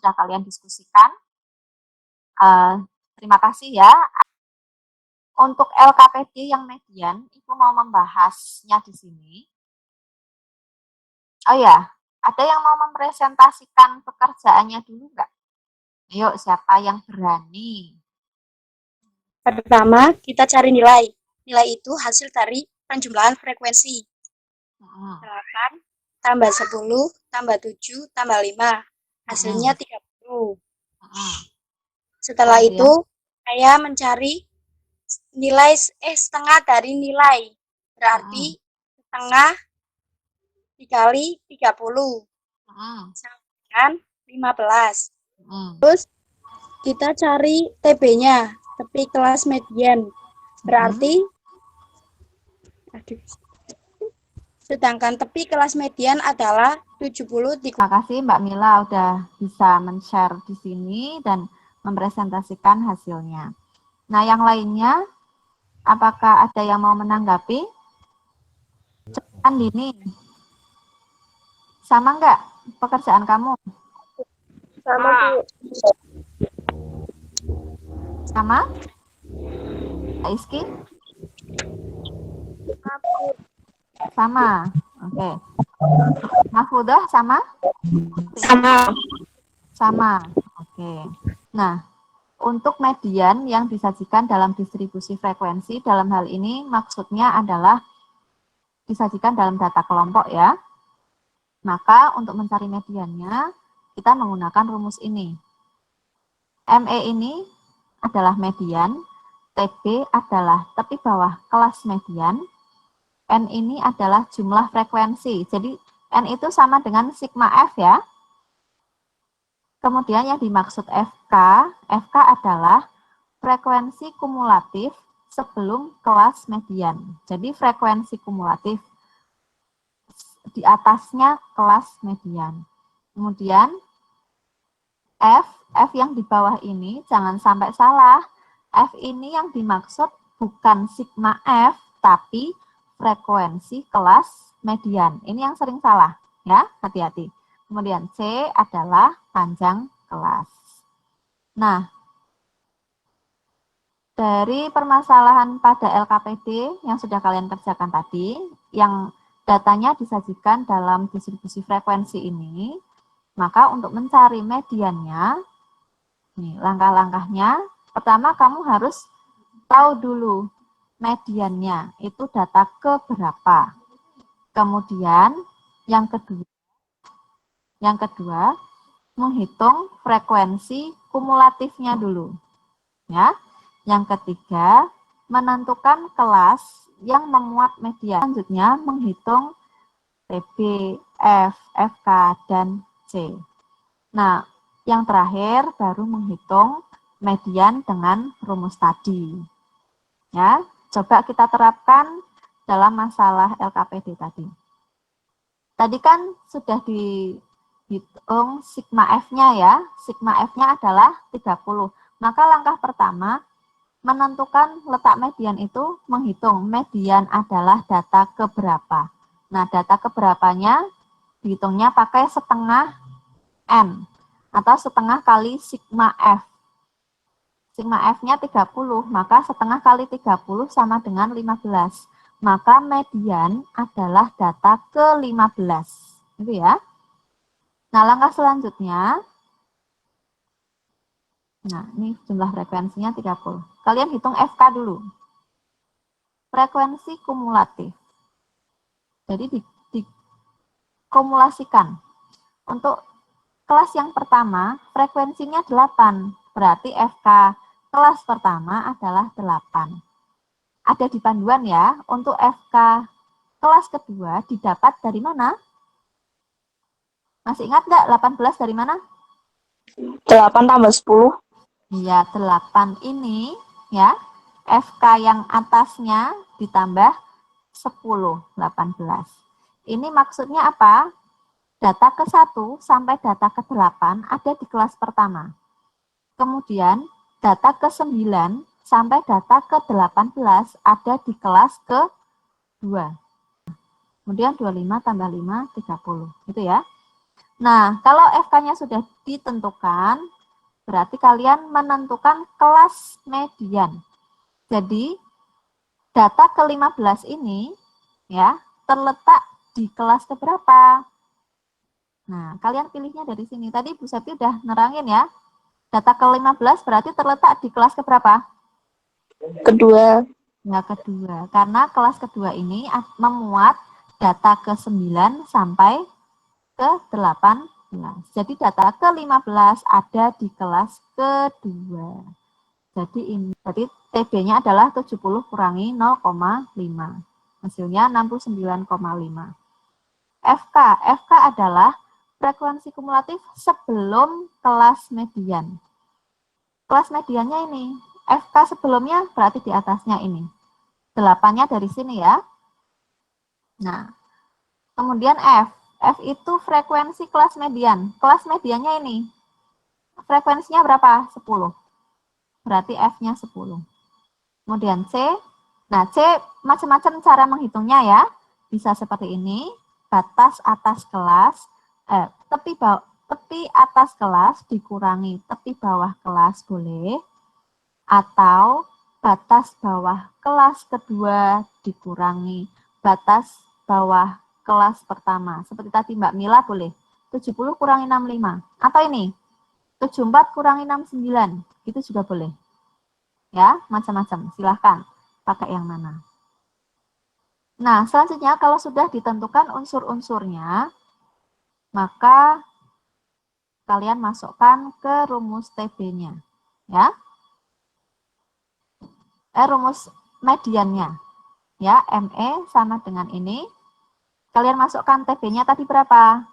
sudah kalian diskusikan. Terima kasih ya. Untuk LKPD yang median, Ibu mau membahasnya di sini. Oh ya, ada yang mau mempresentasikan pekerjaannya dulu nggak? Ayo, siapa yang berani? Pertama, kita cari nilai. Nilai itu hasil dari penjumlahan frekuensi. 8 tambah 10 tambah 7 tambah 5. Hasilnya 30. Setelah itu, saya mencari nilai setengah dari nilai. Berarti setengah dikali 30. Sama dengan 15. Terus kita cari TB-nya, tepi kelas median. Berarti sedangkan tepi kelas median adalah 70. Terima kasih Mbak Mila udah bisa men-share di sini dan mempresentasikan hasilnya. Nah, yang lainnya, apakah ada yang mau menanggapi? Andini, sama nggak pekerjaan kamu? Sama, Bu. Sama? Kak Iski? Sama. Oke. Mahfudah sama? Sama. Sama. Oke. Nah, untuk median yang disajikan dalam distribusi frekuensi, dalam hal ini maksudnya adalah disajikan dalam data kelompok ya. Maka untuk mencari mediannya, kita menggunakan rumus ini. ME ini adalah median, TB adalah tepi bawah kelas median, N ini adalah jumlah frekuensi. Jadi N itu sama dengan sigma F ya. Kemudian yang dimaksud FK, FK adalah frekuensi kumulatif sebelum kelas median. Jadi frekuensi kumulatif di atasnya kelas median. Kemudian F yang di bawah ini jangan sampai salah. F ini yang dimaksud bukan sigma F, tapi frekuensi kelas median. Ini yang sering salah, ya, hati-hati. Kemudian C adalah panjang kelas. Nah, dari permasalahan pada LKPD yang sudah kalian kerjakan tadi, yang datanya disajikan dalam distribusi frekuensi ini, maka untuk mencari mediannya, nih langkah-langkahnya, pertama kamu harus tahu dulu mediannya, itu data ke berapa. Kemudian yang kedua menghitung frekuensi kumulatifnya dulu. Ya. Yang ketiga, menentukan kelas yang memuat median. Selanjutnya menghitung TB, F, FK, dan C. Nah, yang terakhir baru menghitung median dengan rumus tadi. Ya, coba kita terapkan dalam masalah LKPD tadi. Tadi kan sudah dihitung sigma F-nya ya. Sigma F-nya adalah 30. Maka langkah pertama, menentukan letak median itu menghitung median adalah data keberapa. Nah, data keberapanya dihitungnya pakai setengah N atau setengah kali sigma F. Sigma F-nya 30, maka setengah kali 30 sama dengan 15. Maka median adalah data ke-15. Itu ya. Nah, langkah selanjutnya, nah ini jumlah frekuensinya 30. Kalian hitung FK dulu. Frekuensi kumulatif. Jadi dikumulasikan. Untuk kelas yang pertama, frekuensinya 8. Berarti FK kelas pertama adalah 8. Ada di panduan ya, untuk FK kelas kedua didapat dari mana? Masih ingat nggak 18 dari mana? 8 tambah 10. Iya, 8 ini ya, FK yang atasnya ditambah 10, 18. Ini maksudnya apa? Data ke-1 sampai data ke-8 ada di kelas pertama. Kemudian data ke-9 sampai data ke-18 ada di kelas ke-2. Kemudian 25 tambah 5, 30. Gitu ya. Nah, kalau FK-nya sudah ditentukan, berarti kalian menentukan kelas median. Jadi, data ke-15 ini ya terletak di kelas keberapa? Nah, kalian pilihnya dari sini. Tadi Bu Septi udah nerangin ya. Data ke-15 berarti terletak di kelas keberapa? Kedua. Ya, kedua. Karena kelas kedua ini memuat data ke-9 sampai ke-18. Jadi data ke-15 ada di kelas kedua. Jadi TB-nya adalah 70 kurangi 0,5. Hasilnya 69,5. FK adalah frekuensi kumulatif sebelum kelas median. Kelas mediannya ini. FK sebelumnya berarti di atasnya ini. 8-nya dari sini ya. Nah, kemudian F. F itu frekuensi kelas median. Kelas mediannya ini. Frekuensinya berapa? 10. Berarti F-nya 10. Kemudian C. Nah, C macam-macam cara menghitungnya ya. Bisa seperti ini. Batas atas kelas. Tepi atas kelas dikurangi tepi bawah kelas boleh. Atau batas bawah kelas kedua dikurangi batas bawah kelas pertama. Seperti tadi Mbak Mila boleh 70 kurangi 65. Atau ini 74 kurangi 69. Itu juga boleh. Ya, macam-macam. Silahkan pakai yang mana. Nah, selanjutnya kalau sudah ditentukan unsur-unsurnya, maka kalian masukkan ke rumus TB-nya. Ya. Rumus mediannya. Ya, ME sama dengan ini. Kalian masukkan TB-nya tadi berapa?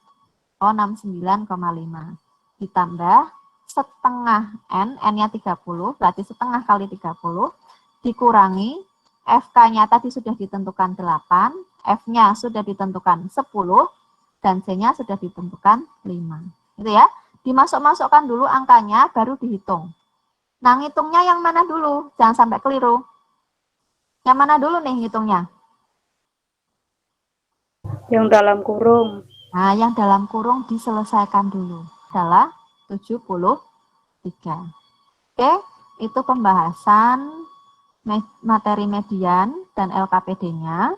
Oh, 69,5. Ditambah setengah N, N-nya 30, berarti setengah kali 30, dikurangi, FK-nya tadi sudah ditentukan 8, F-nya sudah ditentukan 10, dan C-nya sudah ditentukan 5. Gitu ya. Dimasuk-masukkan dulu angkanya, baru dihitung. Nah, ngitungnya yang mana dulu? Jangan sampai keliru. Yang mana dulu nih ngitungnya? Yang dalam kurung. Nah, yang dalam kurung diselesaikan dulu. Adalah 73. Oke, itu pembahasan materi median dan LKPD-nya.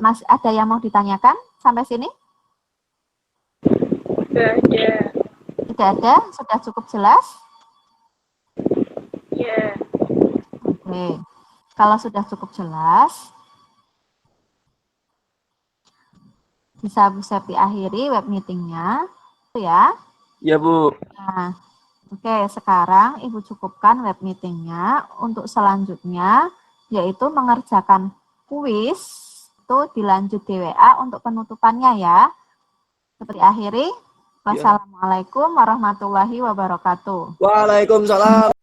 Mas, ada yang mau ditanyakan sampai sini? Tidak ada. Tidak ada? Sudah cukup jelas? Ya. Oke. Kalau sudah cukup jelas, bisa Bu Septi akhiri web meeting-nya. Itu ya. Ya, Bu. Nah, oke, sekarang Ibu cukupkan web meeting-nya. Untuk selanjutnya, yaitu mengerjakan kuis, itu dilanjut di WA untuk penutupannya ya. Seperti akhiri. Wassalamualaikum warahmatullahi wabarakatuh. Waalaikumsalam.